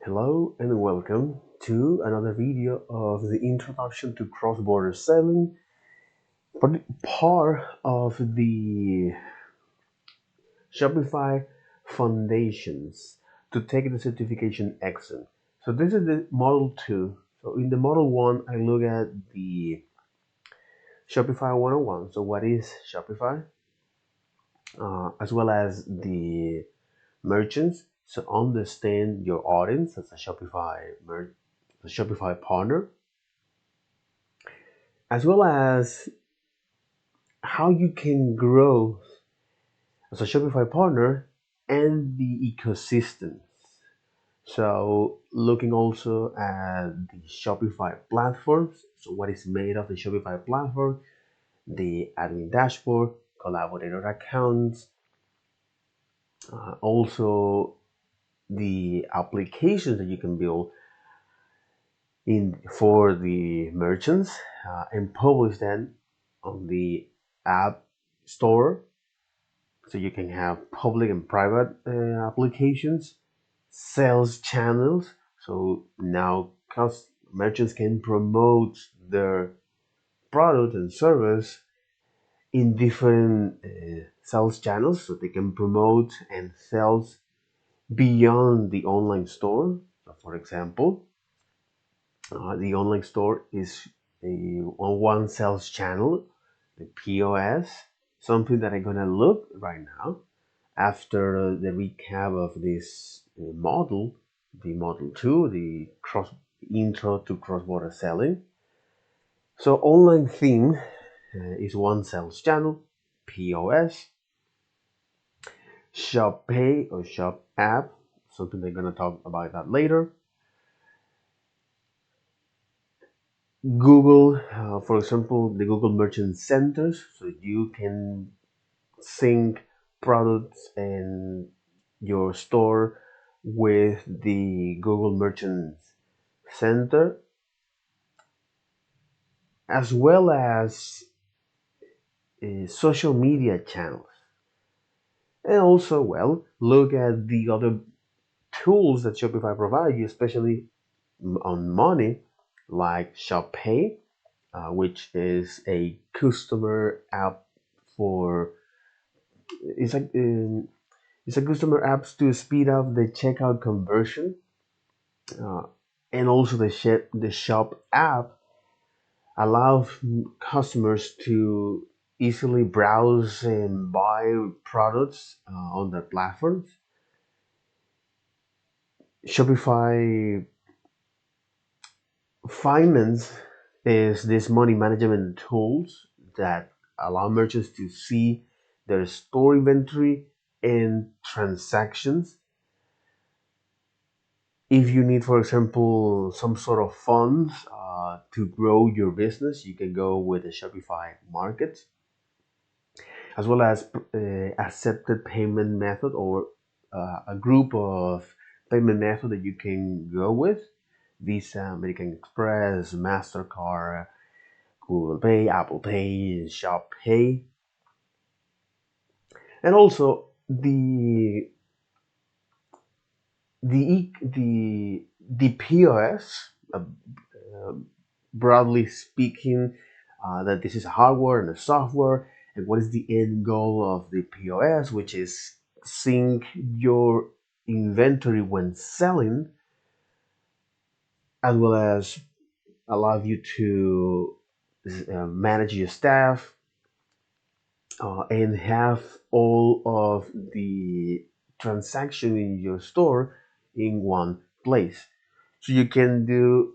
Hello and welcome to another video of the introduction to cross-border selling, part of the Shopify foundations to take the certification exam. So this is the model 2. So in the model 1, I look at the Shopify 101. So what is Shopify? As well as the merchants. So understand your audience as a Shopify partner, as well as how you can grow as a Shopify partner and the ecosystems. So looking also at the Shopify platforms. So what is made of the Shopify platform, the admin dashboard, collaborator accounts, also the applications that you can build in for the merchants and publish them on the app store, so you can have public and private applications, sales channels. So now merchants can promote their product and service in different sales channels, so they can promote and sell beyond the online store. So for example, the online store is one sales channel, the POS, something that I'm gonna look right now after the recap of this model, the model 2, the cross intro to cross-border selling. So online theme is one sales channel, POS, Shop Pay or Shop App, something they're gonna talk about that later. Google, for example, the Google Merchant Centers, so you can sync products and your store with the Google Merchant Center, as well as social media channels. And also, well, look at the other tools that Shopify provides you, especially on money, like Shop Pay, which is a customer app for it's like it's a customer apps to speed up the checkout conversion, uh, and also the shop app allows customers to easily browse and buy products on their platforms. Shopify Finance is this money management tools that allow merchants to see their store inventory and transactions. If you need, for example, some sort of funds to grow your business, you can go with the Shopify Market, as well as accepted payment method or a group of payment method that you can go with: Visa, American Express, MasterCard, Google Pay, Apple Pay, Shop Pay, and also the POS. Broadly speaking, that this is a hardware and a software, and what is the end goal of the POS, which is sync your inventory when selling, as well as allow you to manage your staff and have all of the transaction in your store in one place. So you can do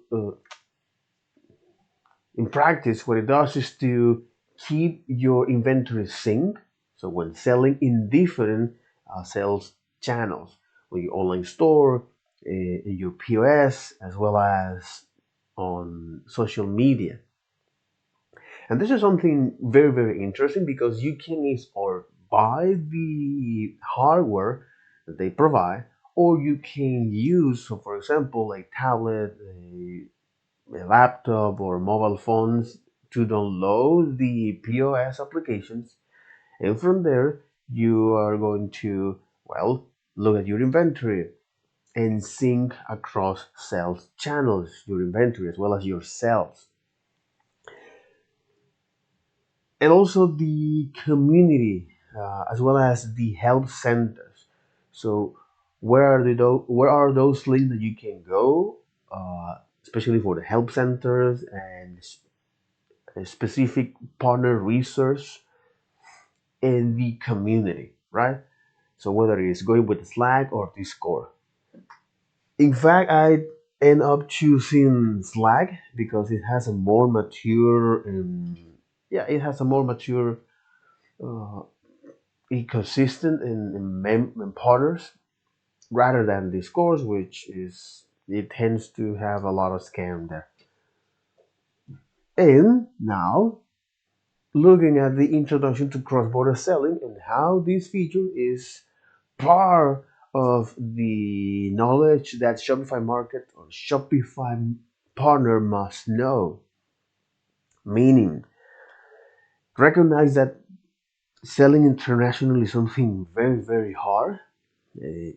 in practice, what it does is to keep your inventory synced. So when selling in different sales channels, on your online store, in your POS, as well as on social media. And this is something very, very interesting because you can or buy the hardware that they provide, or you can use, so for example, a tablet, a laptop, or mobile phones to download the POS applications. And from there, you are going to, well, look at your inventory, and sync across sales channels, your inventory as well as your sales. And also the community, as well as the help centers. So where are those links that you can go, especially for the help centers and specific partner resource in the community, right? So whether it's going with Slack or Discord. In fact, I end up choosing Slack because it has a more mature, yeah, it has a more mature uh, ecosystem and partners rather than Discord, which is it tends to have a lot of scam there. And now looking at the introduction to cross-border selling and how this feature is part of the knowledge that Shopify market or Shopify partner must know. Meaning, recognize that selling internationally is something very, very hard. Uh,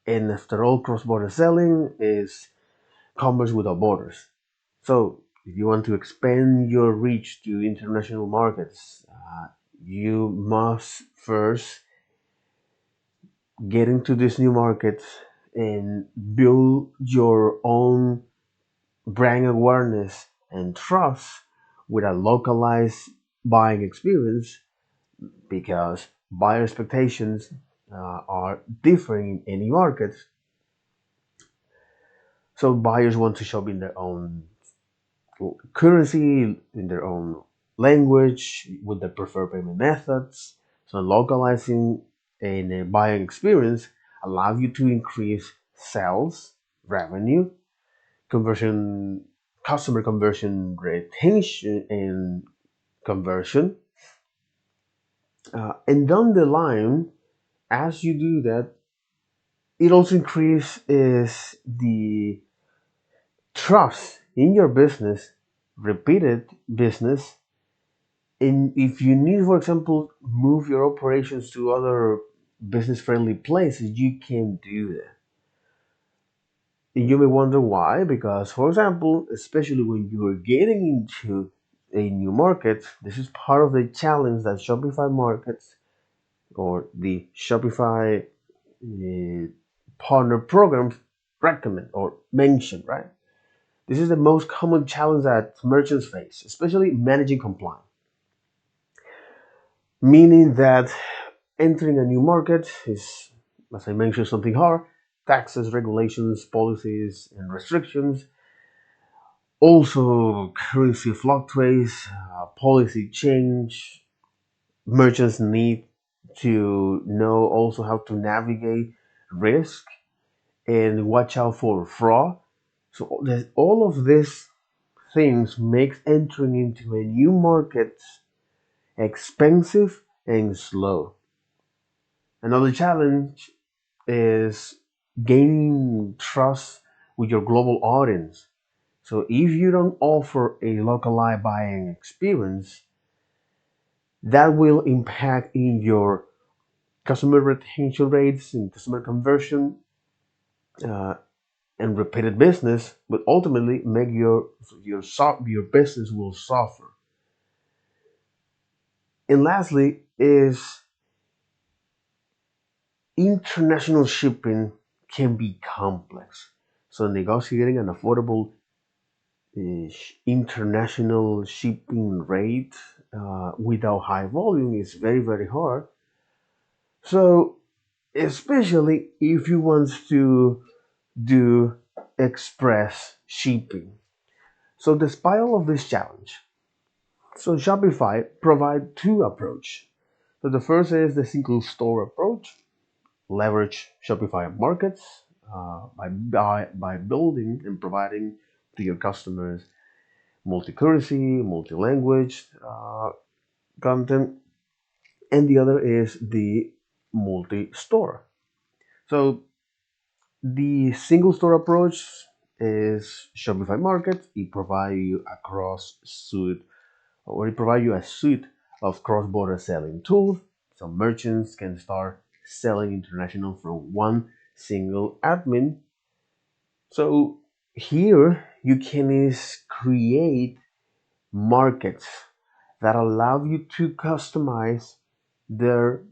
and after all, cross-border selling is commerce without borders. So, if you want to expand your reach to international markets, you must first get into this new market and build your own brand awareness and trust with a localized buying experience because buyer expectations are different in any market. So buyers want to shop in their own currency, in their own language, with their preferred payment methods. So localizing a buying experience allows you to increase sales, revenue, conversion, customer conversion, retention, and conversion. And down the line, as you do that, it also increases the trust in your business, repeated business. And if you need, for example, move your operations to other business friendly places, you can do that. And you may wonder why, because, for example, especially when you are getting into a new market, this is part of the challenge that Shopify markets or the Shopify uh, partner programs recommend or mention, right? This is the most common challenge that merchants face, especially managing compliance. Meaning that entering a new market is, as I mentioned, something hard. Taxes, regulations, policies, and restrictions. Also, currency fluctuates, policy change. Merchants need to know also how to navigate risk and watch out for fraud. So all of these things makes entering into a new market expensive and slow. Another challenge is gaining trust with your global audience. So if you don't offer a localized buying experience, that will impact in your customer retention rates and customer conversion uh, and repeated business, but ultimately make your business will suffer. And lastly is international shipping can be complex. So negotiating an affordable international shipping rate without high volume is very, very hard. So especially if you want to do express shipping. So despite all of this challenge, so Shopify provide two approach. So the first is the single store approach, leverage Shopify markets by building and providing to your customers multi-currency, multi-language content, and the other is the multi-store. So the single store approach is Shopify Market. It provides you it provides you a suite of cross-border selling tools. So merchants can start selling international from one single admin. So here you can is create markets that allow you to customize their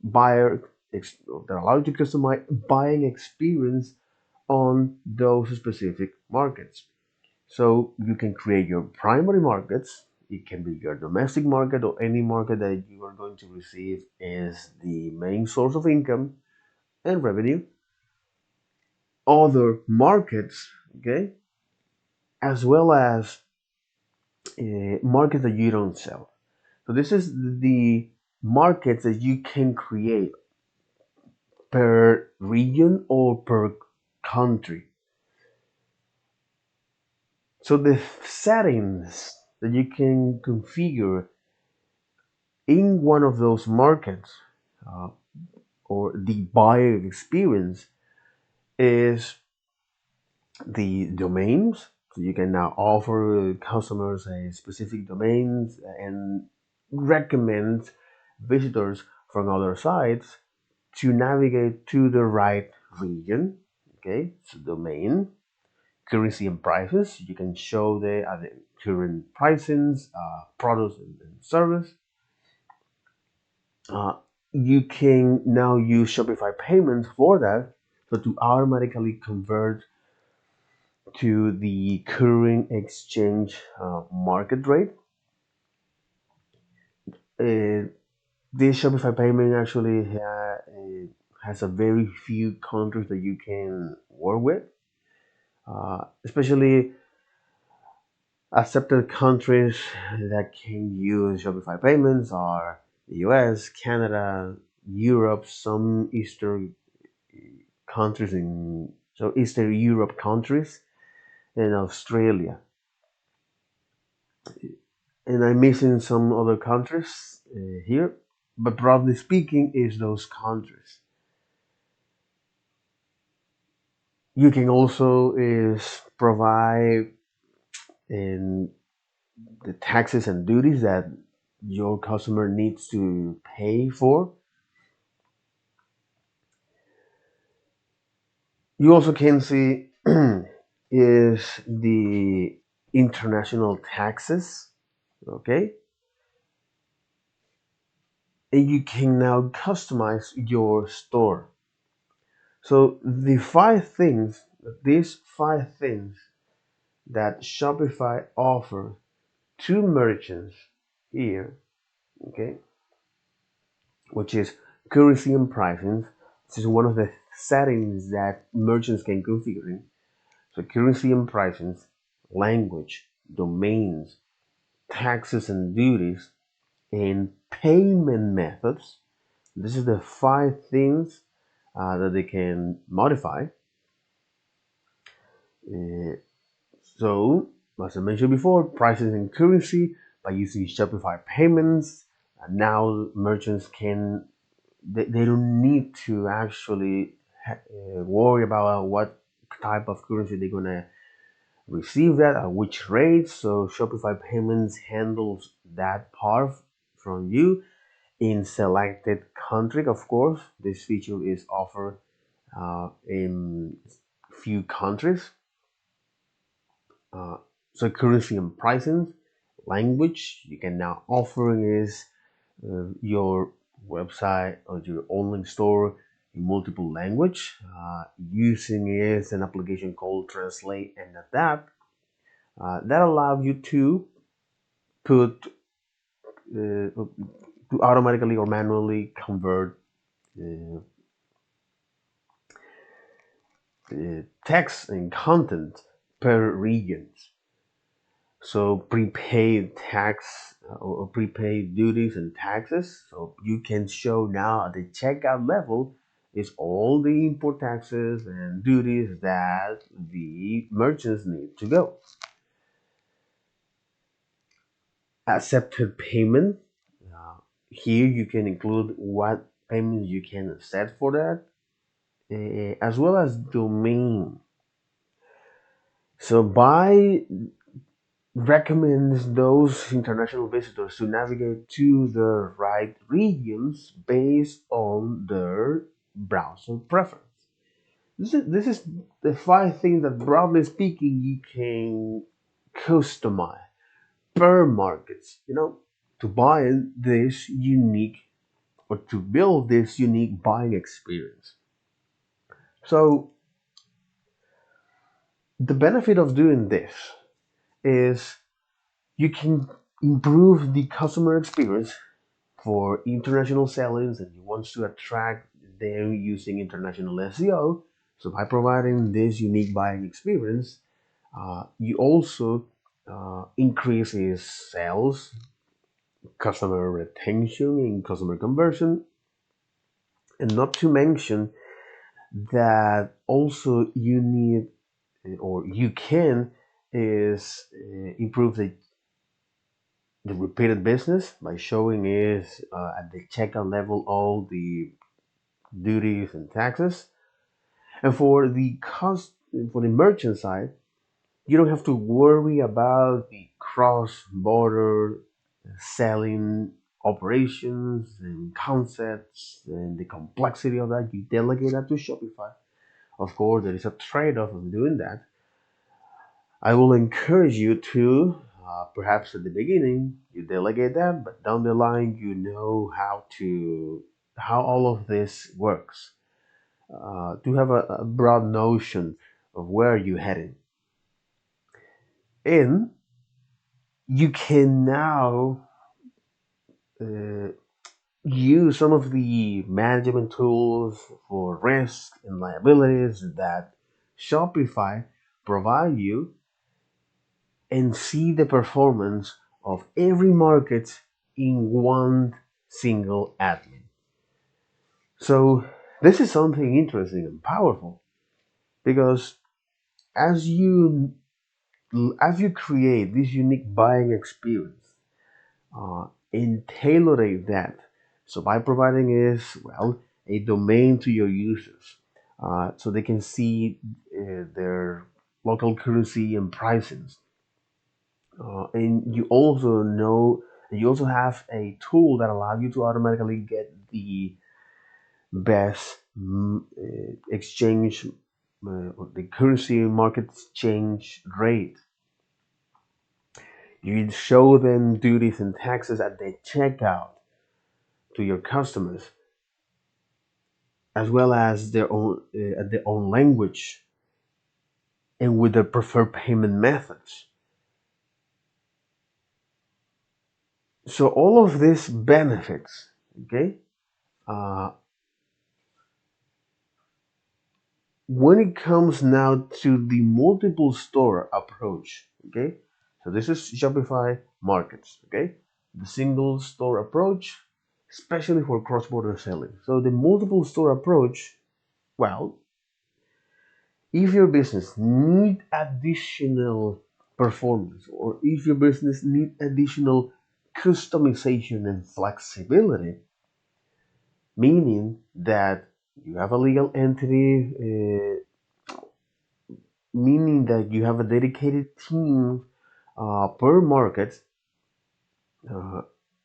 that allow you to customize buying experience on those specific markets. So you can create your primary markets. It can be your domestic market or any market that you are going to receive as the main source of income and revenue. Other markets, okay, as well as markets that you don't sell. So this is the markets that you can create per region or per country. So the settings that you can configure in one of those markets uh, or the buyer experience is the domains. So you can now offer customers a specific domains and recommend visitors from other sites to navigate to the right region. Okay, so domain, currency and prices. You can show the current pricings, products and service. Uh, you can now use Shopify payments for that, so to automatically convert to the current exchange market rate. Uh, this Shopify payment actually has a very few countries that you can work with, especially accepted countries that can use Shopify payments are the US, Canada, Europe, some Eastern countries in so Eastern Europe countries, and Australia. And I'm missing some other countries here, but broadly speaking, is those countries. You can also is provide in the taxes and duties that your customer needs to pay for. You also can see is the international taxes, okay? And you can now customize your store. So these five things that Shopify offers to merchants here, okay, which is currency and pricing. This is one of the settings that merchants can configure in. So currency and pricing, language, domains, taxes and duties, and payment methods. This is the five things that they can modify. Uh, so, as I mentioned before, prices and currency by using Shopify payments. Now merchants they don't need to actually worry about what type of currency they're gonna receive that at which rate. So Shopify payments handles that part from you in selected country. Of course, this feature is offered in few countries. Uh, so currency and pricing, language you can now offer is your website or your online store in multiple language using is an application called Translate and Adapt that allows you to put to automatically or manually convert uh, text and content per regions. So prepaid tax or prepaid duties and taxes. So you can show now at the checkout level is all the import taxes and duties that the merchants need to go. Accepted payment. Here you can include what payments you can set for that, as well as domain. So by recommends those international visitors to navigate to the right regions based on their browser preference. This is the five things that, broadly speaking, you can customize per markets. To buy this unique or to build this unique buying experience. So the benefit of doing this is you can improve the customer experience for international sellers and you want to attract them using international SEO. So by providing this unique buying experience, you also increases sales, customer retention, and customer conversion, and not to mention that also you need or you can is improve the repeated business by showing is at the checkout level all the duties and taxes. And for the merchant side, you don't have to worry about the cross-border selling operations and concepts and the complexity of that. You delegate that to Shopify. Of course, there is a trade-off of doing that. I will encourage you to, perhaps at the beginning, you delegate that, but down the line, you know how all of this works. To have a broad notion of where you're heading. And you can now uh, use some of the management tools for risk and liabilities that Shopify provide you and see the performance of every market in one single admin. So this is something interesting and powerful because as you as you create this unique buying experience and tailor that, so by providing is well a domain to your users, so they can see their local currency and pricings, and you also have a tool that allows you to automatically get the best exchange or the currency market exchange rate. You show them duties and taxes at the checkout to your customers, as well as their own language and with their preferred payment methods. So all of these benefits, okay, uh, when it comes now to the multiple store approach, okay, so this is Shopify Markets, okay, the single store approach, especially for cross-border selling. So the multiple store approach, well, if your business need additional performance or if your business need additional customization and flexibility, meaning that you have a legal entity, meaning that you have a dedicated team per market, uh,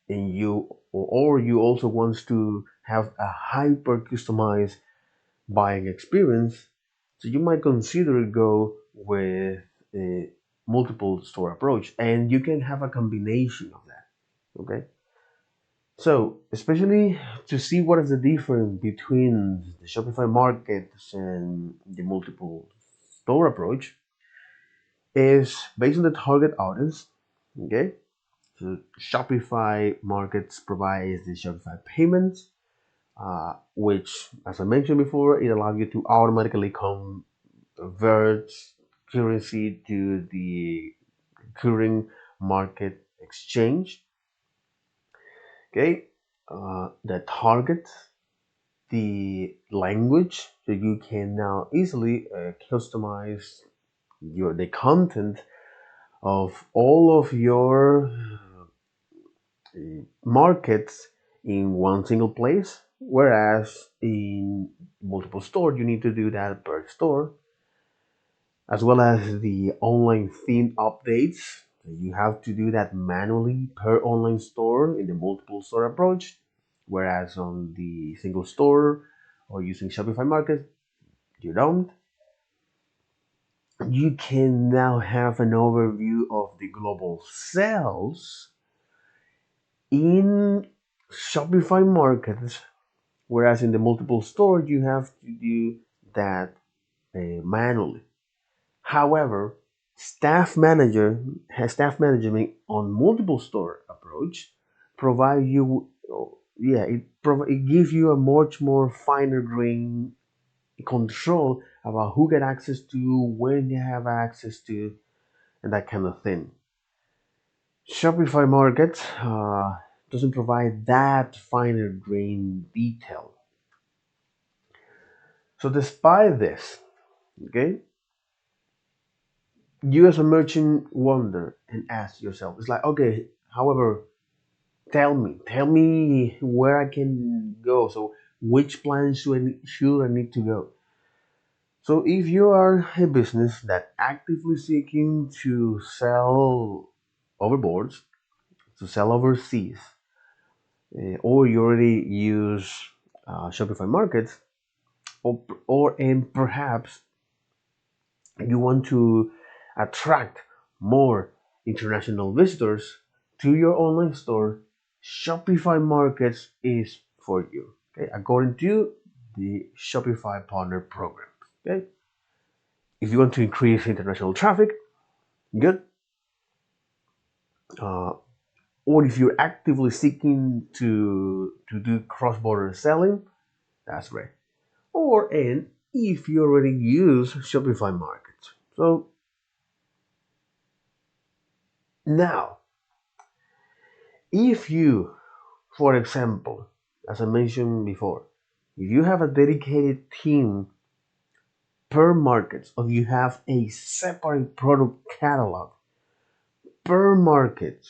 and you also want to have a hyper customized buying experience, so you might consider go with a multiple store approach, and you can have a combination of that. Okay, so especially to see what is the difference between the Shopify markets and the multiple store approach is based on the target audience. Okay, so Shopify markets provides the Shopify payments, which, as I mentioned before, it allows you to automatically convert currency to the current market exchange. Okay, that target the language, so you can now easily customize the content of all of your markets in one single place, whereas in multiple stores you need to do that per store, as well as the online theme updates. You have to do that manually per online store in the multiple store approach, whereas on the single store or using Shopify Market, you don't, you can now have an overview of the global sales in Shopify markets, whereas in the multiple store you have to do that manually. However, staff management on multiple store approach provide you, yeah, it gives you a much more finer grain control about who get access to, when you have access to, and that kind of thing. Shopify Market doesn't provide that finer grain detail. So despite this, okay, you as a merchant wonder and ask yourself, it's like, okay, however, tell me where I can go. So which plan should I need to go? So if you are a business that actively seeking to sell overboards, to sell overseas, or you already use Shopify Markets, or and perhaps you want to attract more international visitors to your online store, Shopify Markets is for you. Okay, according to the Shopify Partner Program. Okay, if you want to increase international traffic, good. Uh, or if you're actively seeking to do cross-border selling, that's great. Or and if you already use Shopify Markets. So now, if you, for example, as I mentioned before, if you have a dedicated team per market, or you have a separate product catalog per market,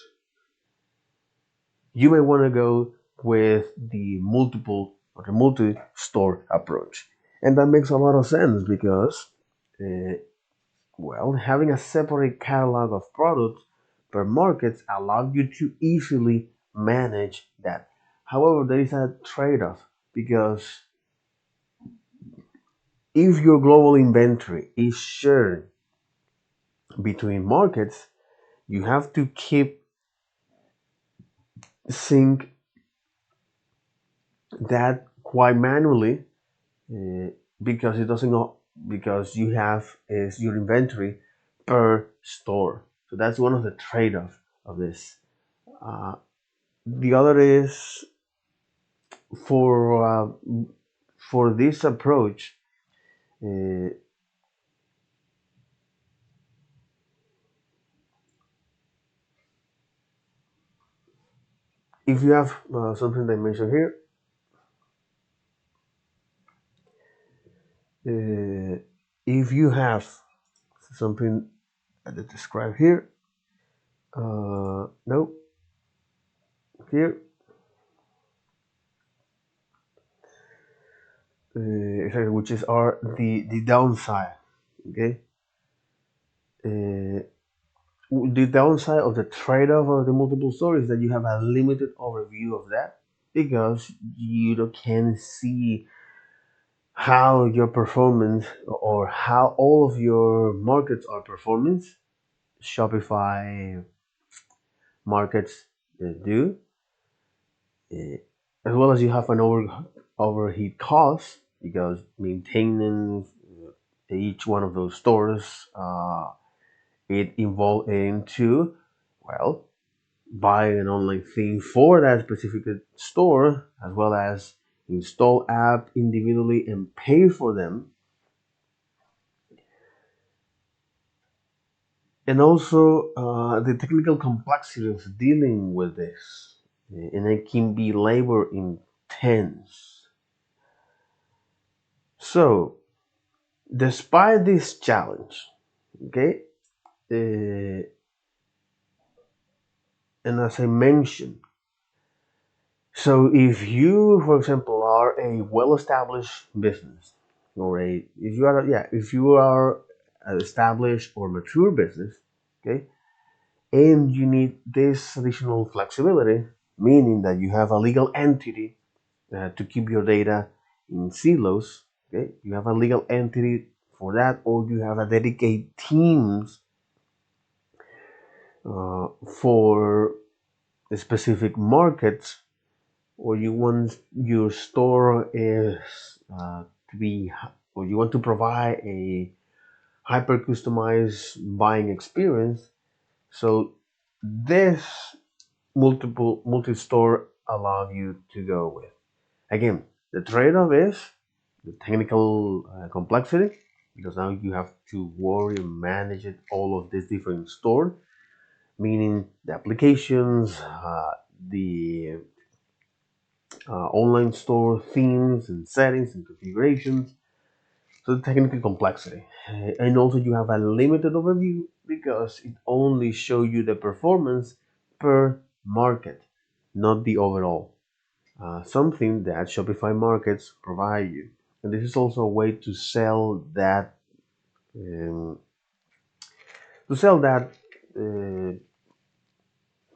you may want to go with the multiple or the multi-store approach. And that makes a lot of sense because, uh, well, having a separate catalog of products per market allows you to easily manage that. However, there is a trade-off because if your global inventory is shared between markets, you have to keep sync that quite manually uh, because it doesn't know because you have is your inventory per store. So that's one of the trade-off of this. Uh, the other is for for this approach. Uh, if you have something that I mentioned here, if you have something that I describe here, no, here, exactly, which is are the downside. Okay, uh, the downside of the trade-off of the multiple stories is that you have a limited overview of that because you can see how your performance or how all of your markets are performance. Shopify markets do, uh, as well as you have an overhead cost because maintaining each one of those stores it involved into, well, buy an online theme for that specific store as well as install app individually and pay for them, and also the technical complexity of dealing with this, and it can be labor intense. So despite this challenge, okay, uh, and as I mentioned, so if you, for example, are a well-established business, or if you are, yeah, if you are an established or mature business, okay, and you need this additional flexibility, meaning that you have a legal entity to keep your data in silos, Okay, you have a legal entity for that, or you have a dedicated teams for specific markets, or you want your store is to be, or you want to provide a hyper customized buying experience. So this multi-store allow you to go with. Again, the trade-off is the technical complexity, because now you have to worry and manage it, all of these different stores, meaning the applications, the online store themes and settings and configurations. So the technical complexity. And also you have a limited overview because it only shows you the performance per market, not the overall. Something that Shopify markets provide you. And this is also a way um, to sell uh,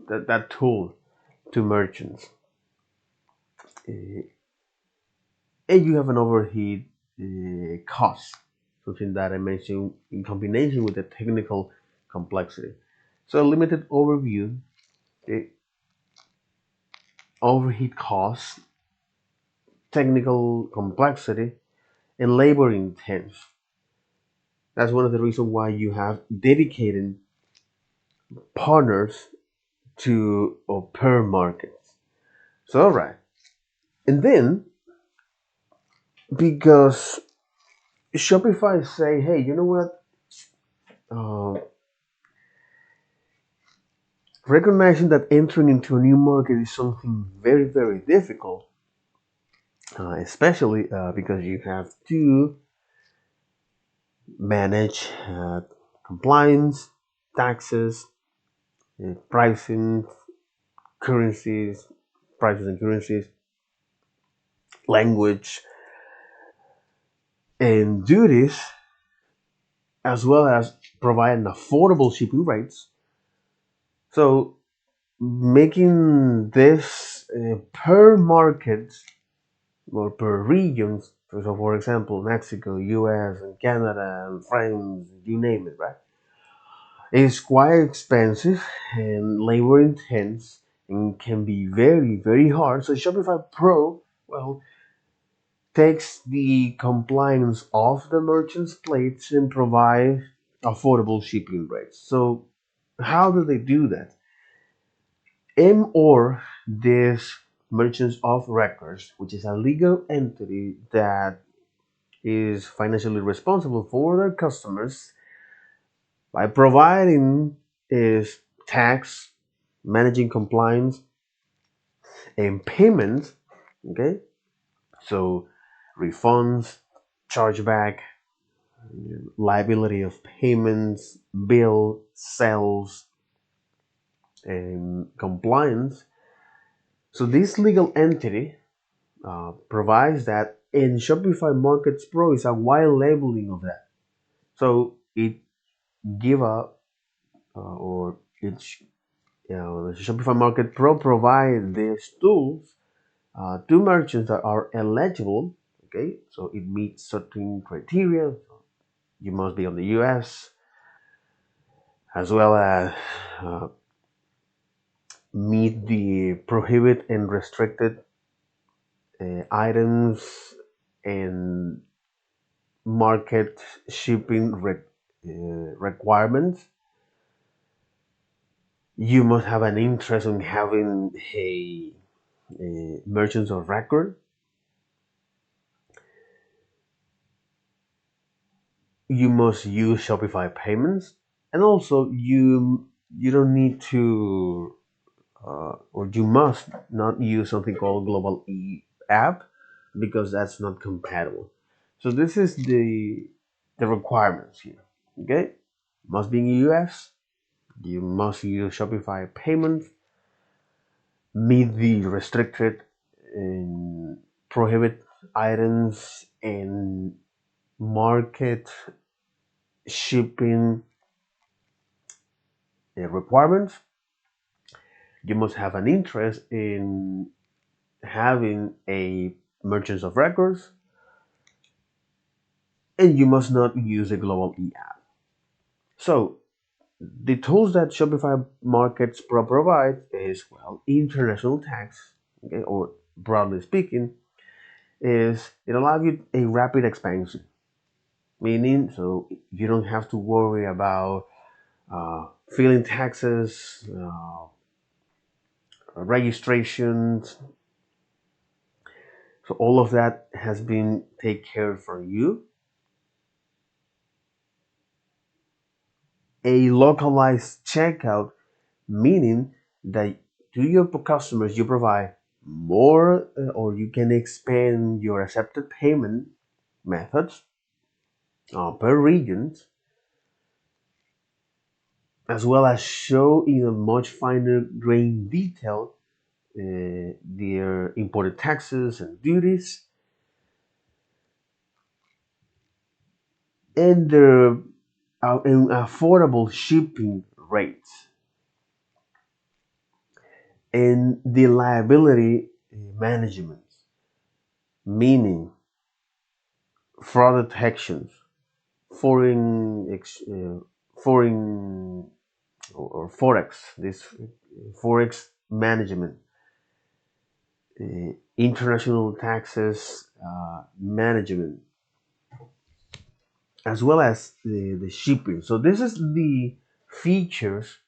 that tool to merchants. Uh, and you have an overhead cost, something that I mentioned in combination with the technical complexity. So a limited overview, the overhead costs, technical complexity, and labor intense. That's one of the reasons why you have dedicated partners to or per markets. So all right, and then because Shopify say, hey, you know what? Uh, Recognizing that entering into a new market is something very, very difficult, especially because you have to manage compliance, taxes, pricing, currencies, prices and currencies, language, and duties, as well as provide an affordable shipping rates. So making this per market or per regions. So, for example, Mexico, U.S., and Canada, and France, you name it, right? It's quite expensive and labor intense and can be very, very hard. So Shopify Pro, well, takes the compliance off the merchant's plates and provide affordable shipping rates. So how do they do that? M or this merchants of records, which is a legal entity that is financially responsible for their customers by providing is tax, managing compliance, and payments. Okay, so refunds, chargeback, liability of payments, bill, sales, and compliance. So this legal entity provides that, and Shopify Markets Pro is a wide labeling of that. So it give a or it's the Shopify Market Pro provide these tools to merchants that are eligible. Okay, so it meets certain criteria. You must be on the U.S. as well as uh, meet the prohibit and restricted items and market shipping requirements. You must have an interest in having a merchants of record. You must use Shopify payments, and also you don't need to or you must not use something called Global E app because that's not compatible. So this is the requirements here. Okay, must be in the US. You must use Shopify payments, meet the restricted and prohibit items and market shipping requirements. You must have an interest in having a merchants of records, and you must not use a global e-app. So the tools that Shopify Markets Pro provides is, well, international tax, okay, or broadly speaking, is it allows you a rapid expansion, meaning so you don't have to worry about filing taxes, registrations. So all of that has been taken care of for you. A localized checkout, meaning that to your customers you provide more or you can expand your accepted payment methods per regions, as well as show in a much finer grain detail their imported taxes and duties and their affordable shipping rates and the liability management, meaning fraud detections, foreign foreign or forex, this forex management, international taxes management, as well as the shipping. So this is the features,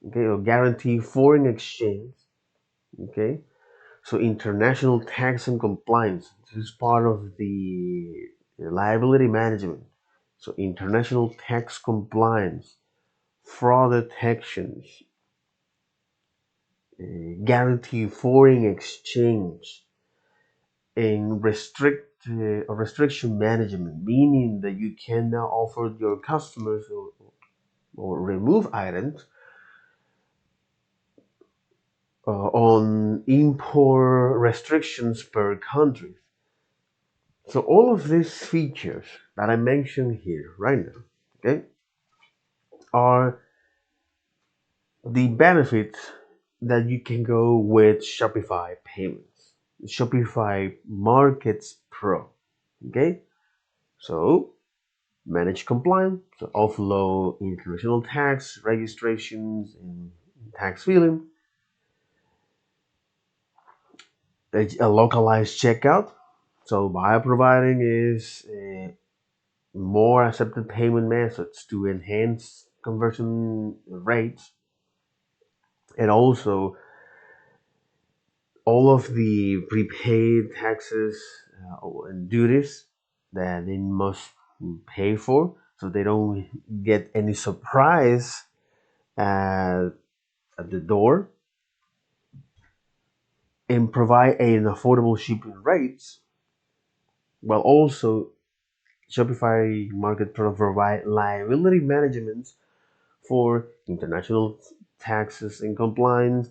okay, or guarantee foreign exchange, okay. So international tax and compliance. This is part of the liability management. So international tax compliance, fraud detections, guarantee foreign exchange, and restriction management, meaning that you can now offer your customers or remove items on import restrictions per country. So all of these features that I mentioned here right now, okay, are the benefits that you can go with Shopify payments, Shopify Markets Pro. Okay, so manage compliance, so offload international tax registrations and tax filing, a localized checkout. So by providing is more accepted payment methods to enhance conversion rates, and also all of the prepaid taxes and duties that they must pay for, so they don't get any surprise at, at the door, and provide an affordable shipping rates, while also Shopify Market Pro provide liability management for international taxes and compliance,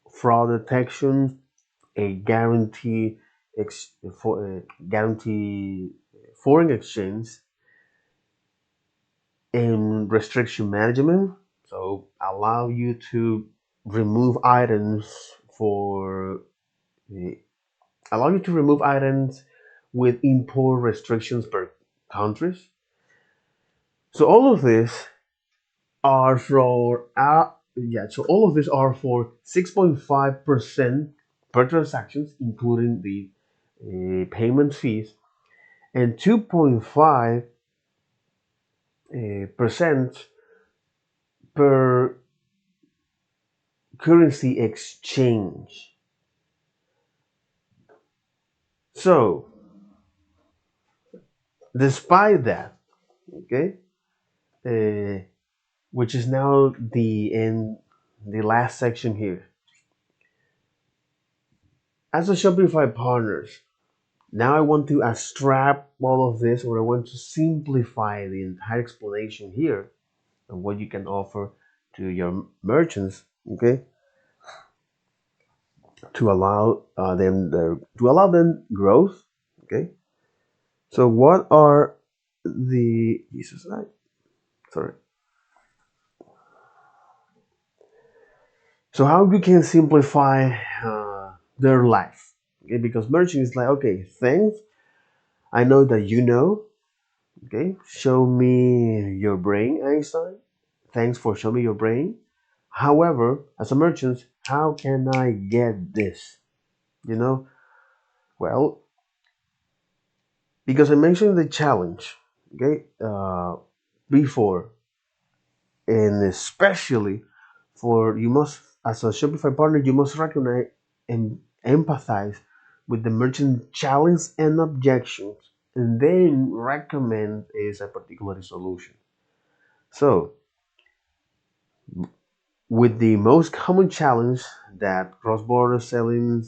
fraud detection, a guarantee foreign exchange, and restriction management. So allow you to remove items for allow you to remove items with import restrictions per countries. So all of this are for so all of these are for 6.5% per transactions, including the payment fees, and 2.5 percent per currency exchange. So, despite that, okay, uh, which is now the last section here. As a Shopify partners, now I want to abstract all of this, or I want to simplify the entire explanation here of what you can offer to your merchants, okay, to allow them growth, okay. So what are the Jesus? Sorry. So how you can simplify their life? Okay, because merchant is like, okay, thanks. I know that you know. Okay, show me your brain, Einstein. Thanks for showing me your brain. However, as a merchant, how can I get this? You know, well, because I mentioned the challenge, okay, before, and especially for you must, as a Shopify partner, you must recognize and empathize with the merchant challenge and objections, and then recommend is a particular solution. So, with the most common challenge that cross-border selling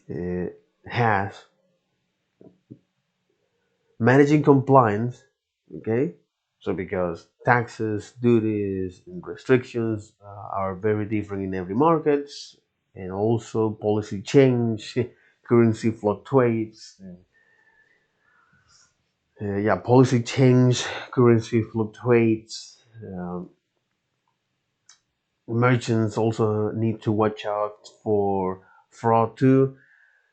uh, has, managing compliance, okay? So because taxes, duties, and restrictions are very different in every market, and also policy change, currency fluctuates. Yeah, policy change, currency fluctuates. Merchants also need to watch out for fraud too.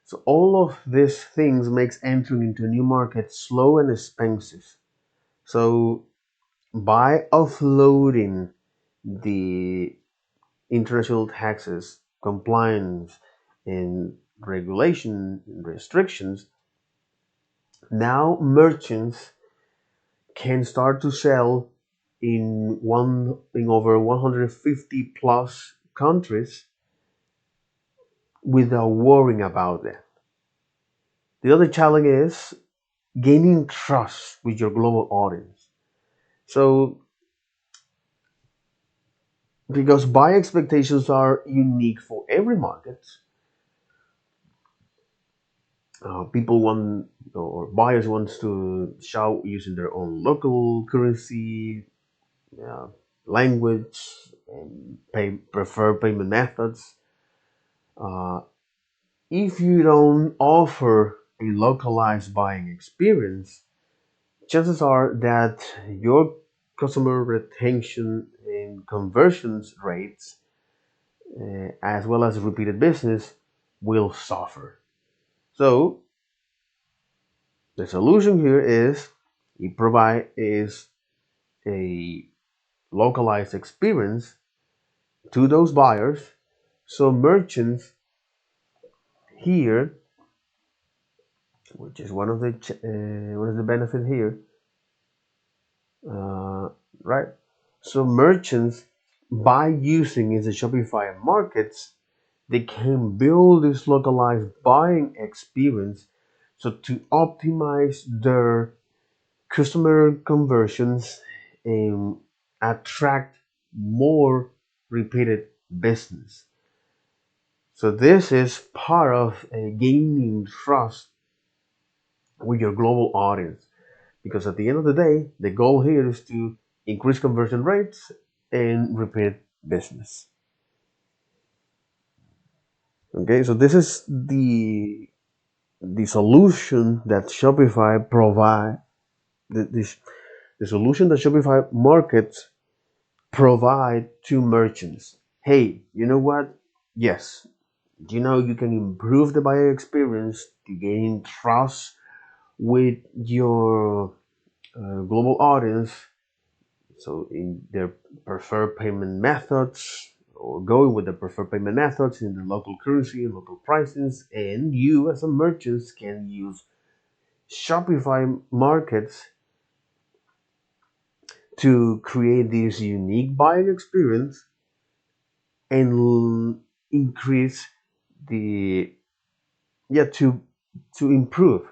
So all of these things makes entering into a new market slow and expensive. So by offloading the international taxes, compliance, and regulation and restrictions, now merchants can start to sell in over 150 plus countries without worrying about that. The other challenge is gaining trust with your global audience. So because buy expectations are unique for every market, people want or buyers wants to shop using their own local currency, uh, language, and prefer payment methods. Uh, if you don't offer a localized buying experience, chances are that your customer retention and conversions rates, as well as repeated business, will suffer. So the solution here is it provide is a localized experience to those buyers. So merchants here, which is one of the benefit here, uh, right? So merchants by using the Shopify markets, they can build this localized buying experience so to optimize their customer conversions and attract more repeated business. So this is part of gaining trust with your global audience because at the end of the day, the goal here is to increase conversion rates and repeat business. Okay, so this is the solution that Shopify provide. This the solution that Shopify markets provide to merchants. Hey, you know what? Yes, you can improve the buyer experience to gain trust with your global audience. So in their preferred payment methods, or going with the preferred payment methods in the local currency and local prices, and you as a merchant can use Shopify markets to create this unique buying experience and increase the yeah to improve.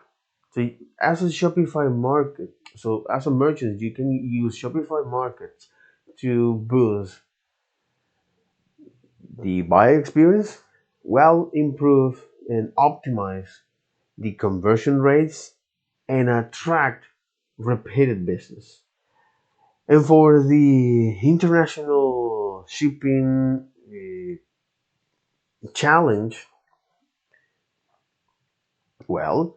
So as a Shopify market, so as a merchant, you can use Shopify markets to boost the buyer experience, well improve and optimize the conversion rates and attract repeated business. And for the international shipping challenge, well,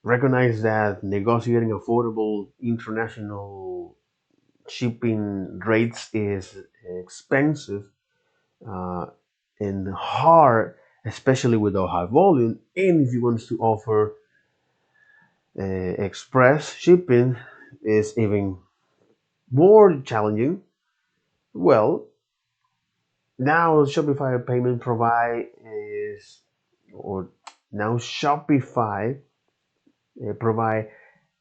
recognize that negotiating affordable international shipping rates is expensive uh, and hard, especially with a high volume. And if you want to offer Express shipping is even more challenging. Well, now Shopify payment provide is or now Shopify provide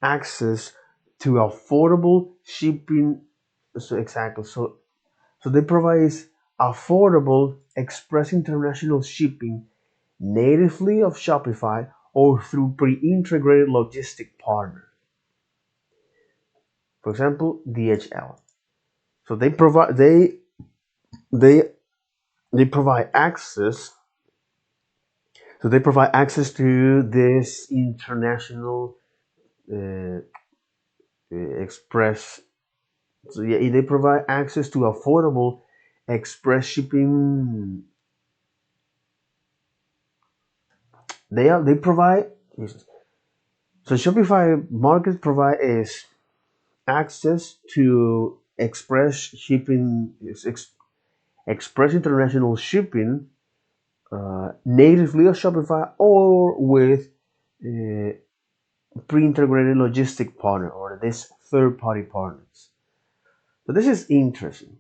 access to affordable shipping. So exactly. So they provide affordable express international shipping natively of Shopify or through pre-integrated logistic partners. For example, DHL. So they they provide access. So they provide access to this international uh, express. So yeah, they provide access to affordable express shipping. They provide. So Shopify Market provide is access to express shipping, express international shipping natively on Shopify or with uh, pre-integrated logistic partner or this third-party partners. So this is interesting.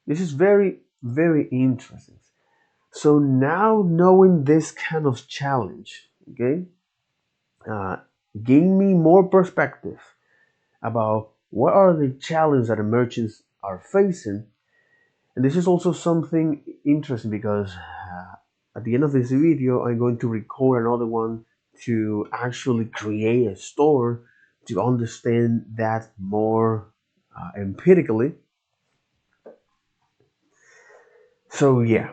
This is very, very interesting. So now knowing this kind of challenge, okay, uh, gave me more perspective about what are the challenges that the merchants are facing. And this is also something interesting because at the end of this video, I'm going to record another one to actually create a store to understand that more empirically. So yeah,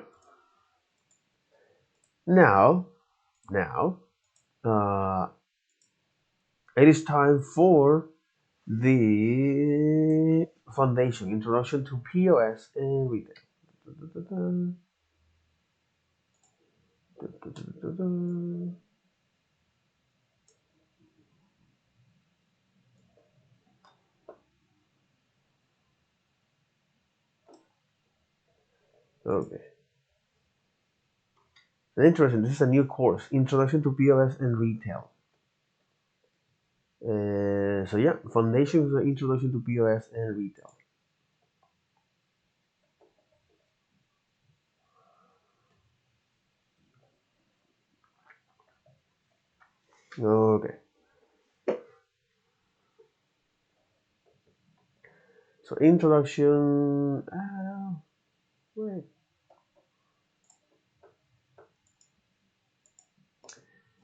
now, now, uh, it is time for the foundation, introduction to POS and retail. Okay. Interesting. This is a new course, Introduction to POS and Retail. So yeah, foundations, introduction to POS and retail. Okay. So introduction. Wait.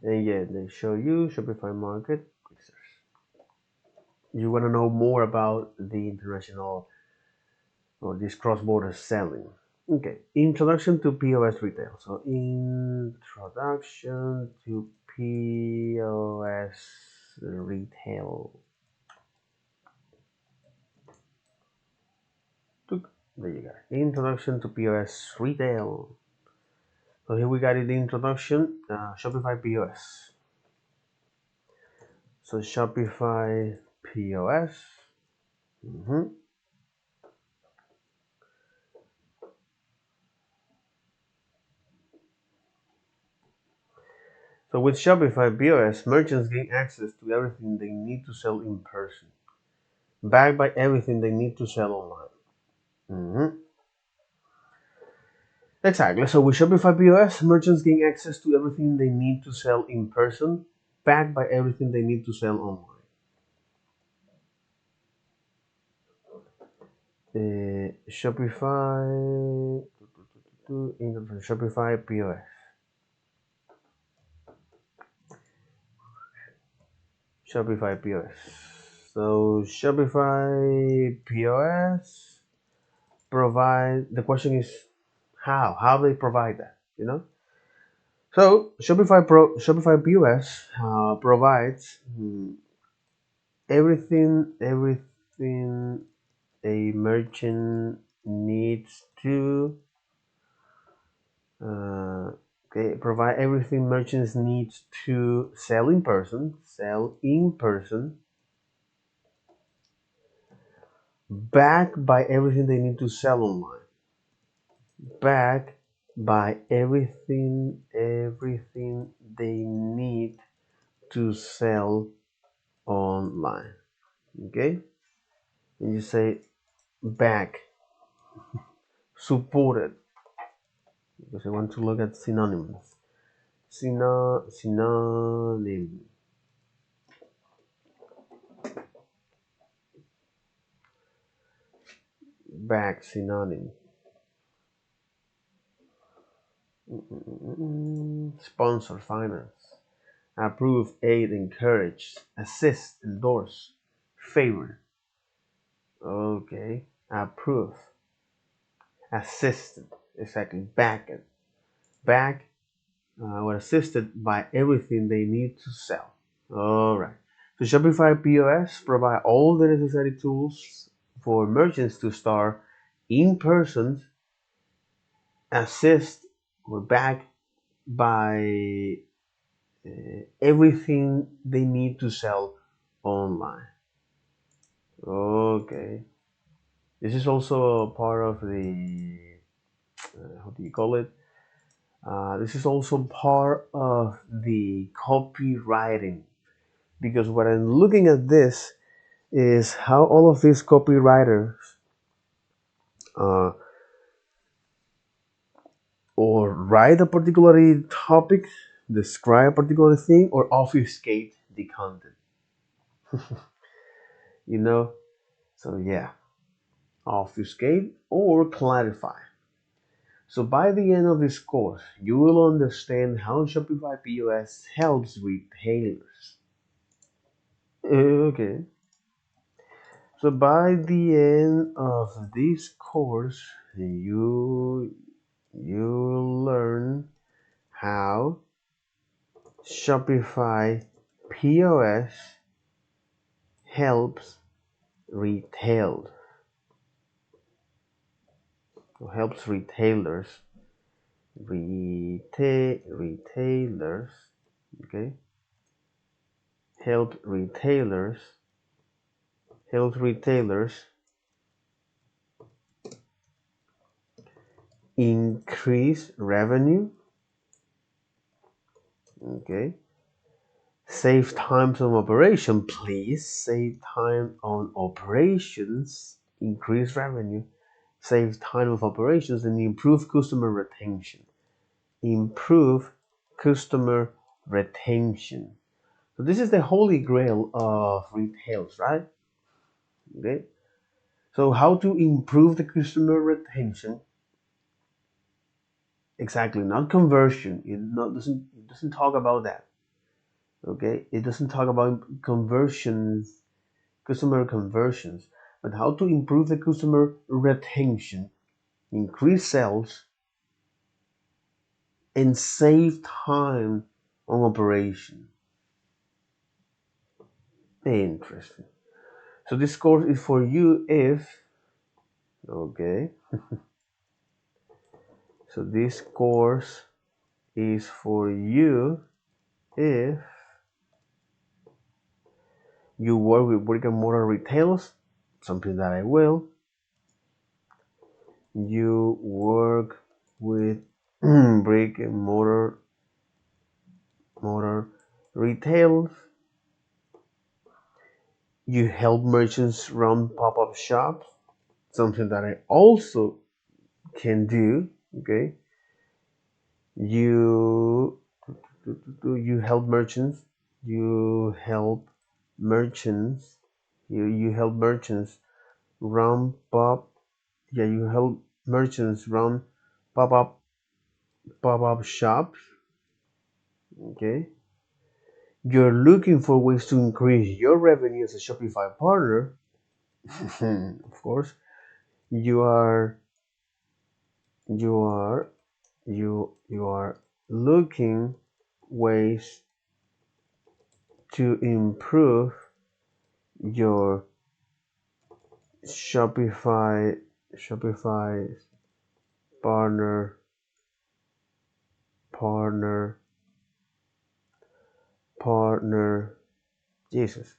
And yeah, they show you Shopify Market. You want to know more about the international or this cross-border selling. Okay, introduction to POS retail. So introduction to POS retail. There you go. Introduction to POS retail. So here we got it, the introduction, Shopify POS. So Shopify POS. Mhm. So with Shopify POS, merchants gain access to everything they need to sell in person, backed by everything they need to sell online. Mhm. Exactly. So with Shopify POS, merchants gain access to everything they need to sell in person, backed by everything they need to sell online. Shopify, Shopify POS. Shopify POS. So Shopify POS provide. The question is how they provide that. So Shopify POS provides everything a merchant needs to okay, provide everything merchants needs to sell in person, backed by everything they need to sell online, backed by everything they need to sell online. Okay, and you say back supported because I want to look at synonyms. Synonym. Back synonym. Sponsor, finance, approve, aid, encourage, assist, endorse, favor. Okay, approve, assisted, exactly, back it, back or assisted by everything they need to sell. All right. So Shopify POS provide all the necessary tools for merchants to start in person, assist, or back by everything they need to sell online. Okay. This is also a part of the, how do you call it? This is also part of the copywriting because what I'm looking at this is how all of these copywriters uh, or write a particular topic, describe a particular thing, or obfuscate the content. You know, so yeah, obfuscate or clarify. So by the end of this course, you will understand how Shopify POS helps retailers. Okay. So by the end of this course, you will learn how Shopify POS helps retail helps retailers, okay, help retailers increase revenue, okay, save times on operation, please save time on operations, increase revenue, save time of operations, and improve customer retention. Improve customer retention. So this is the holy grail of retails, right? Okay. So how to improve the customer retention? Exactly, not conversion. It doesn't talk about that. Okay, it doesn't talk about conversions, customer conversions, but how to improve the customer retention, increase sales, and save time on operation. Interesting. So this course is for you if, okay, so this course is for you if you work with brick and mortar retailers, something that I will. You work with brick and mortar retailers. You help merchants run pop-up shops, something that I also can do. Okay, you you help merchants. You help merchants. You help merchants run pop. Yeah, you help merchants run pop-up pop-up shops. Okay, you're looking for ways to increase your revenue as a Shopify partner. Of course, you are you are you are looking ways to improve your Shopify partner partner partner Jesus.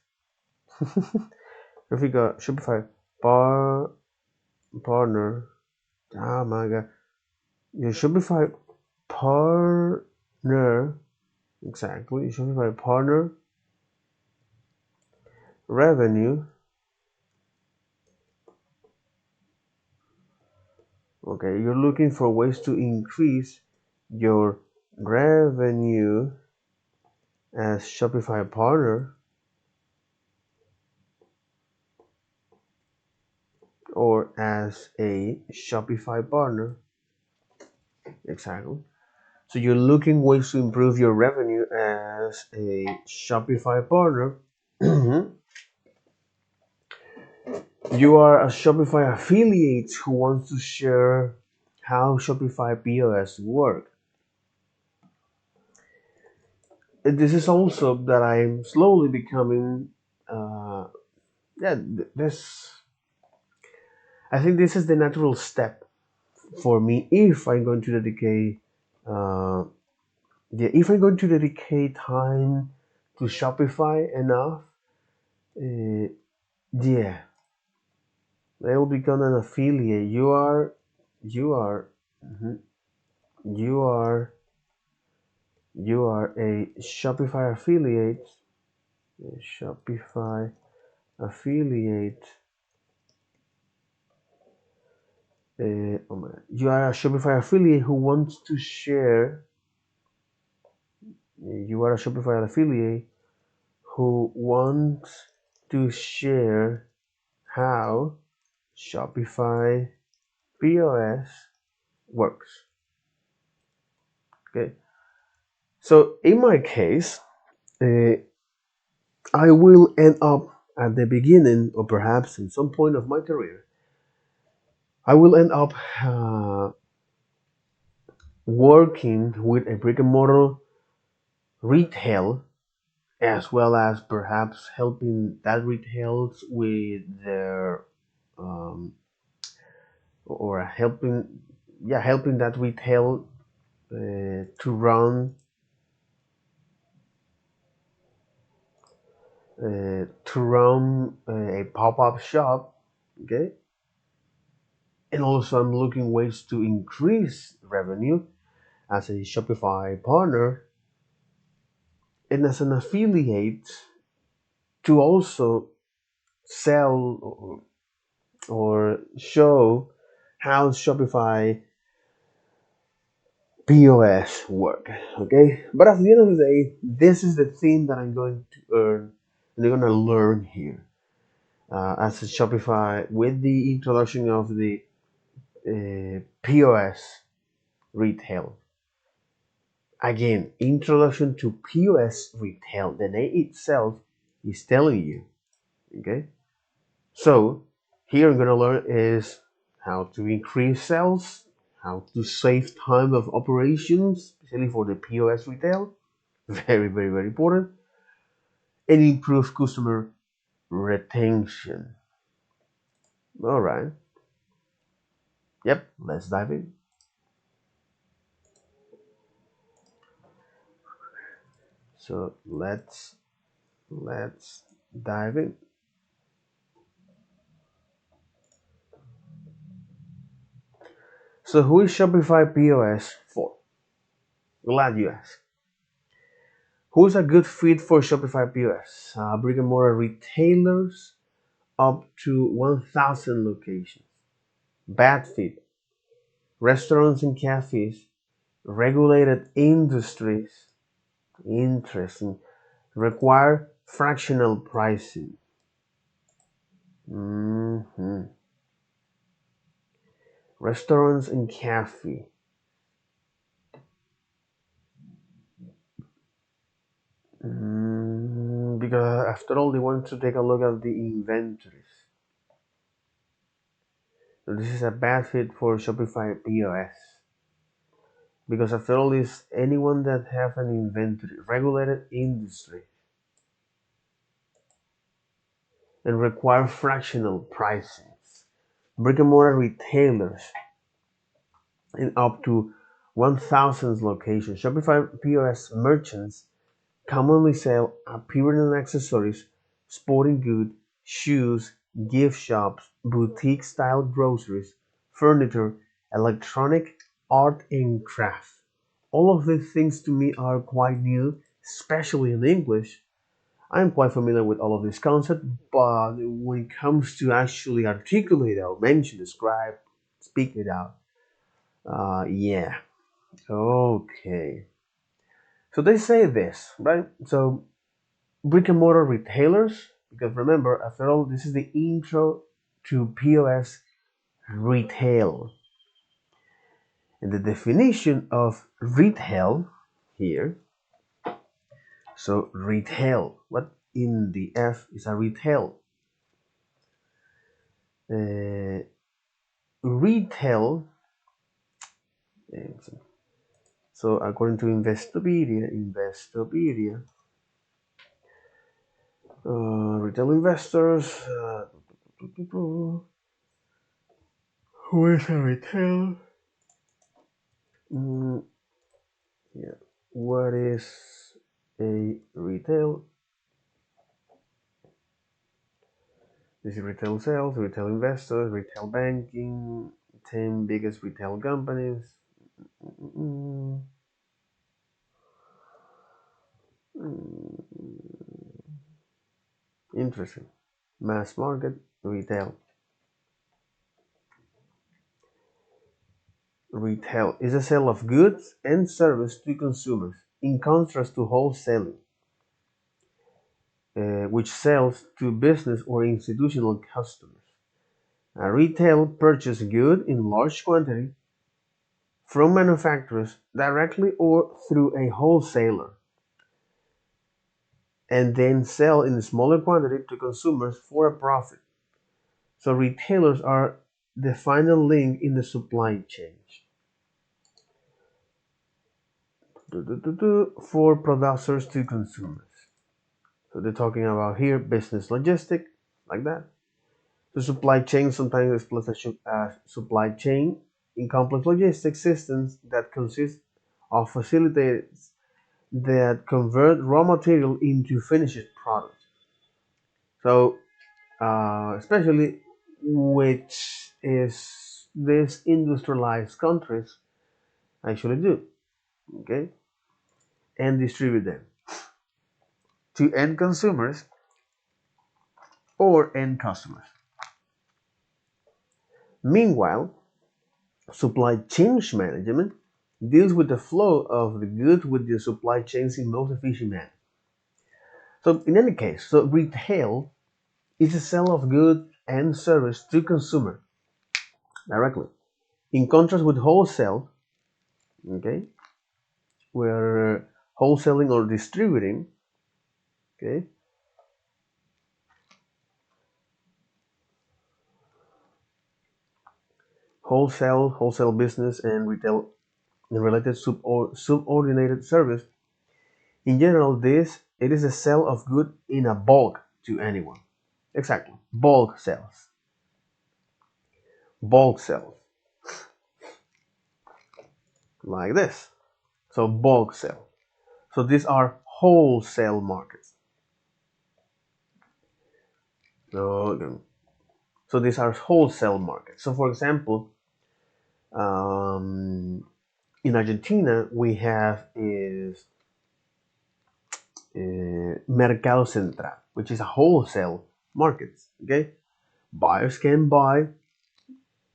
If we got Shopify partner, oh my god, your Shopify partner, exactly, Shopify partner revenue. Okay, you're looking for ways to increase your revenue as Shopify partner or as a Shopify partner. Exactly. So you're looking ways to improve your revenue as a Shopify partner. You are a Shopify affiliate who wants to share how Shopify POS work. This is also that I'm slowly becoming, yeah, this. I think this is the natural step for me if I'm going to dedicate, uh, yeah, if I'm going to dedicate time to Shopify enough, uh, yeah, I will become an affiliate. You are, mhm, you are, you are a Shopify affiliate. A Shopify affiliate. Oh my, you are a Shopify affiliate who wants to share. You are a Shopify affiliate who wants to share how Shopify POS works. Okay, so in my case, uh, I will end up at the beginning, or perhaps in some point of my career, I will end up working with a brick and mortar retail, as well as perhaps helping that retails with their um, or helping that retail to run a pop-up shop. Okay, and also I'm looking ways to increase revenue as a Shopify partner and as an affiliate to also sell or show how Shopify POS work. Okay, but at the end of the day, this is the thing that I'm going to earn and I'm going to learn here as a Shopify with the introduction of the POS retail. Again, introduction to POS retail. The name itself is telling you. Okay, so here I'm gonna learn is how to increase sales, how to save time of operations, especially for the POS retail. Very, very, very important, and improve customer retention. All right. Yep. Let's dive in. So let's dive in. So who is Shopify POS for? Glad you asked. Who's a good fit for Shopify POS? Brick and mortar retailers up to 1,000 locations. Bad fit. Restaurants and cafes. Regulated industries. Interesting. Require fractional pricing. Mhm. Restaurants and cafe. Because after all, they want to take a look at the inventories. So this is a bad fit for Shopify POS. Because after all, is anyone that have an inventory, regulated industry, and require fractional pricings. Brick and mortar retailers in up to 1,000 locations. Shopify POS merchants commonly sell apparel and accessories, sporting goods, shoes, gift shops, boutique style groceries, furniture, electronic, art and craft. All of these things to me are quite new, especially in English. I'm quite familiar with all of this concept, but when it comes to actually articulate or mention, describe, speak it out, yeah, okay. So they say this, right? So brick and mortar retailers, because remember, after all, this is the intro to POS retail. And the definition of retail here, so retail, what in the F is a retail? Uh, Retail, so according to Investopedia, retail investors, who is a retail? Mm, yeah, what is a retail? This is retail sales, retail investors, retail banking, 10 biggest retail companies. Mm, Interesting. Mass market, retail. Retail is a sale of goods and service to consumers, in contrast to wholesaling, which sells to business or institutional customers. A retail purchases goods in large quantity from manufacturers directly or through a wholesaler, and then sell in a smaller quantity to consumers for a profit. So retailers are the final link in the supply chain for producers to consumers. So they're talking about here business logistic, like that. The supply chain sometimes explains a supply chain in complex logistics systems that consist of facilitators that convert raw material into finished products. So especially which is these industrialized countries actually do, okay, and distribute them to end consumers or end customers. Meanwhile, supply chain management deals with the flow of the goods with the supply chains in most efficient manner. So in any case, so retail is a sale of goods and service to consumer directly. In contrast with wholesale, okay, where wholesaling or distributing, okay, wholesale business and retail and related subordinated service. In general, this it is a sale of good in a bulk to anyone. Exactly, bulk sales like this. So bulk sale. So these are wholesale markets. Okay. So these are wholesale markets. So for example, um, in Argentina we have is Mercado Central, which is a wholesale market. Okay, buyers can buy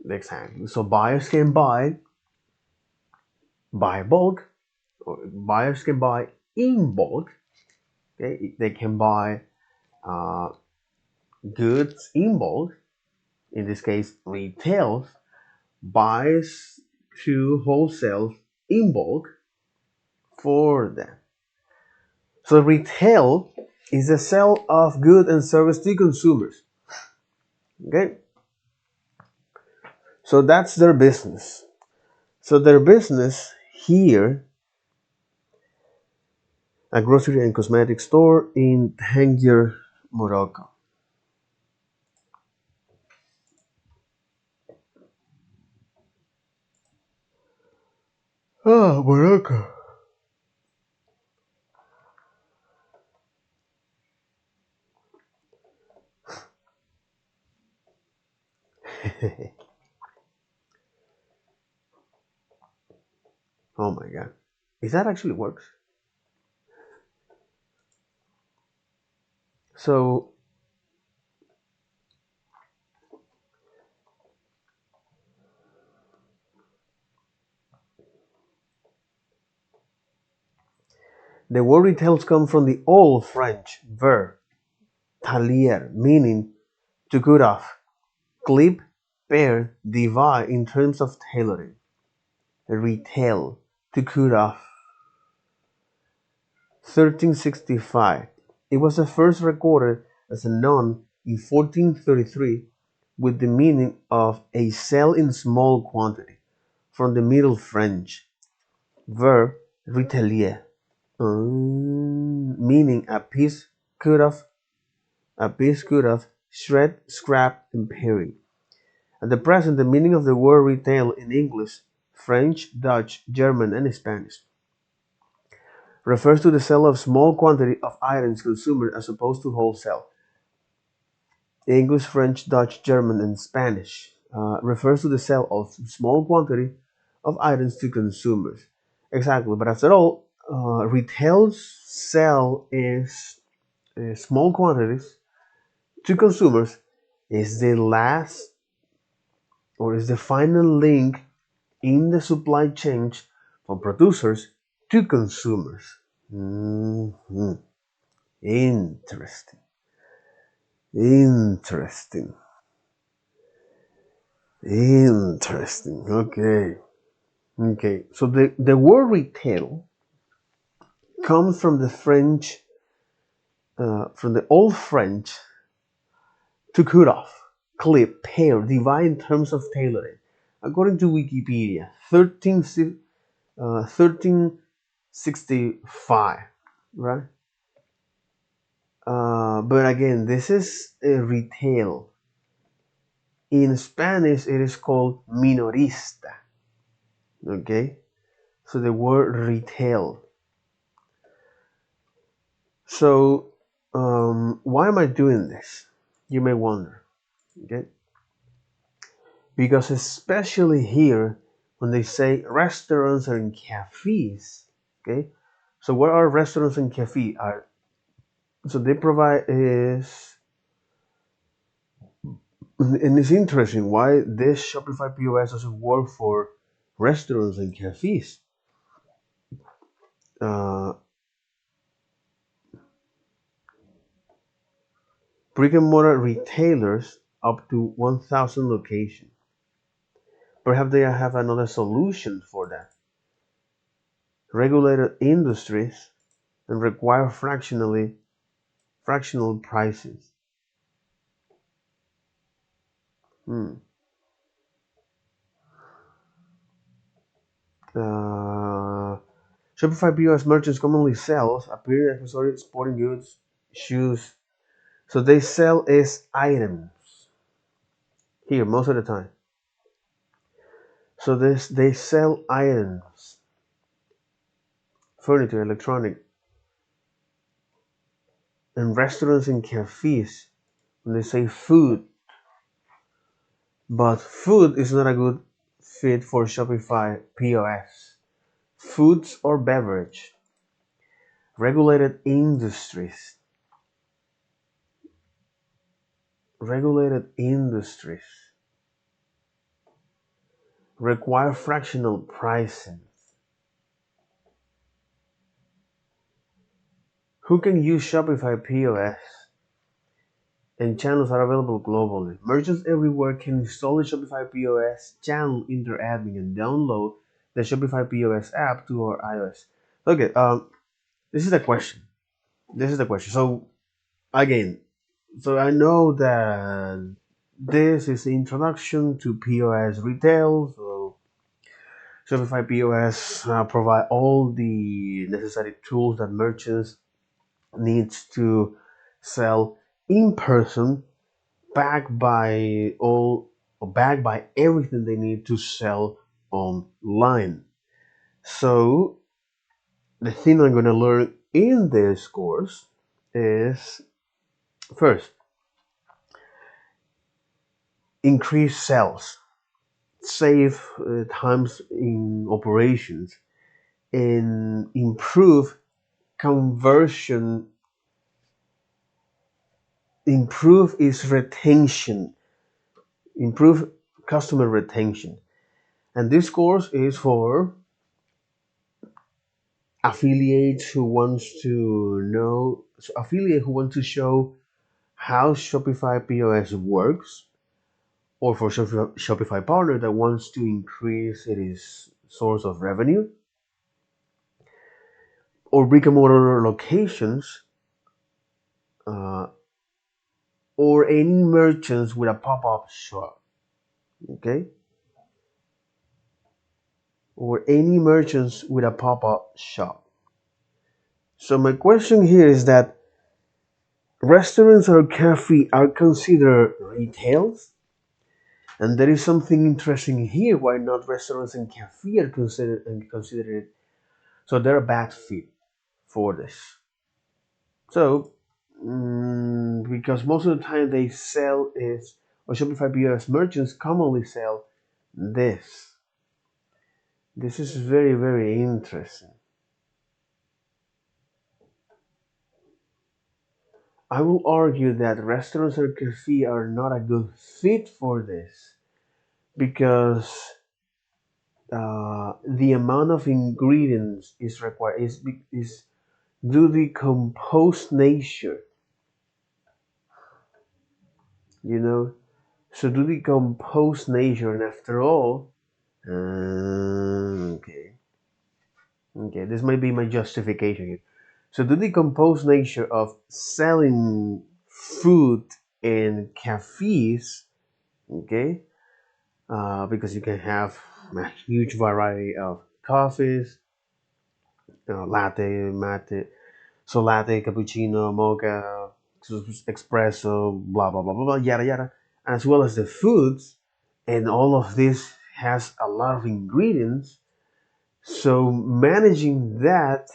exactly. So buyers can buy bulk, or buyers can buy in bulk. Okay, they can buy uh, goods in bulk. In this case, retail buys to wholesale in bulk for them. So retail is the sale of goods and service to consumers. Okay, so that's their business. So their business here, a grocery and cosmetic store in Tangier, Morocco. Oh, Morocco. Oh my god. Is that actually works? So the word retails come from the Old French verb tailler, meaning to cut off, clip, pare, divide in terms of tailoring. Retail, to cut off. 1365. It was first recorded as a noun in 1433 with the meaning of a sell in small quantity, from the Middle French verb retailler, meaning a piece cut off, shred, scrap, and paring. At the present, the meaning of the word retail in English, French, Dutch, German, and Spanish refers to the sale of small quantity of items consumer as opposed to wholesale. English, French, Dutch, German, and Spanish refers to the sale of small quantity of items to consumers. Exactly, but after all, retail sale is small quantities to consumers is the last or is the final link in the supply chain from producers to consumers. Mhm. Interesting. Interesting. Interesting. Okay. Okay. So the word retail comes from the French, from the Old French, to cut off, clip, pare, divide in terms of tailoring. According to Wikipedia, 1365, right? But again, this is a retail. In Spanish, it is called minorista. Okay, so the word retail. So, why am I doing this? You may wonder. Okay, because especially here, when they say restaurants and cafes. Okay, so what are restaurants and cafes? Are so they provide is and it's interesting why this Shopify POS doesn't work for restaurants and cafes. Uh, Brick and mortar retailers up to 1,000 locations. Perhaps they have another solution for that. Regulated industries and require fractional prices. Hmm. Uh, Shopify POS merchants commonly sell apparel, accessories, sporting goods, shoes. So they sell as items here most of the time. So they sell items, furniture, electronic, and restaurants and cafes. When they say food, but food is not a good fit for Shopify POS. Foods or beverage, regulated industries, regulated industries require fractional pricing. Who can use Shopify POS? And channels are available globally. Merchants everywhere can install the Shopify POS channel in their admin and download the Shopify POS app to our iOS. Okay, this is the question. This is the question. So again, so I know that this is the introduction to POS retail. So Shopify POS provide all the necessary tools that merchants needs to sell in person, backed by all or backed by everything they need to sell online. So the thing I'm going to learn in this course is first increase sales, save times in operations, and improve conversion improve its retention, improve customer retention. And this course is for affiliates who wants to know, affiliate who want to show how Shopify POS works, or for Shopify partner that wants to increase its source of revenue, or brick and mortar locations, uh, or any merchants with a pop-up shop. Okay, or any merchants with a pop-up shop. So my question here is that restaurants or cafe are considered retails, and there is something interesting here. Why not restaurants and cafe are considered? So they're a bad fit for this. So because most of the time they sell is, or Shopify POS merchants commonly sell this. This is very, very interesting. I will argue that restaurants or cafe are not a good fit for this because the amount of ingredients is required is due the composed nature, you know. So due the composed nature, and after all, okay, this might be my justification here. So due the composed nature of selling food in cafes, okay, because you can have a huge variety of coffees, latte, mate, so latte, cappuccino, mocha, espresso, blah blah blah blah blah, yada yada, as well as the foods, and all of this has a lot of ingredients. So managing that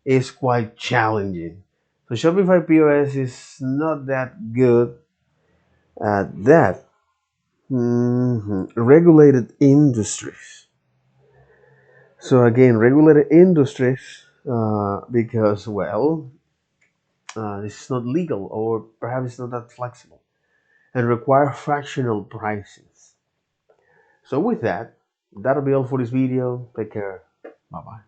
is quite challenging. So Shopify POS is not that good at that. Regulated industries. So again, regulated industries, because well, this is not legal, or perhaps it's not that flexible, and require fractional prices. So with that, that'll be all for this video. Take care. Bye bye.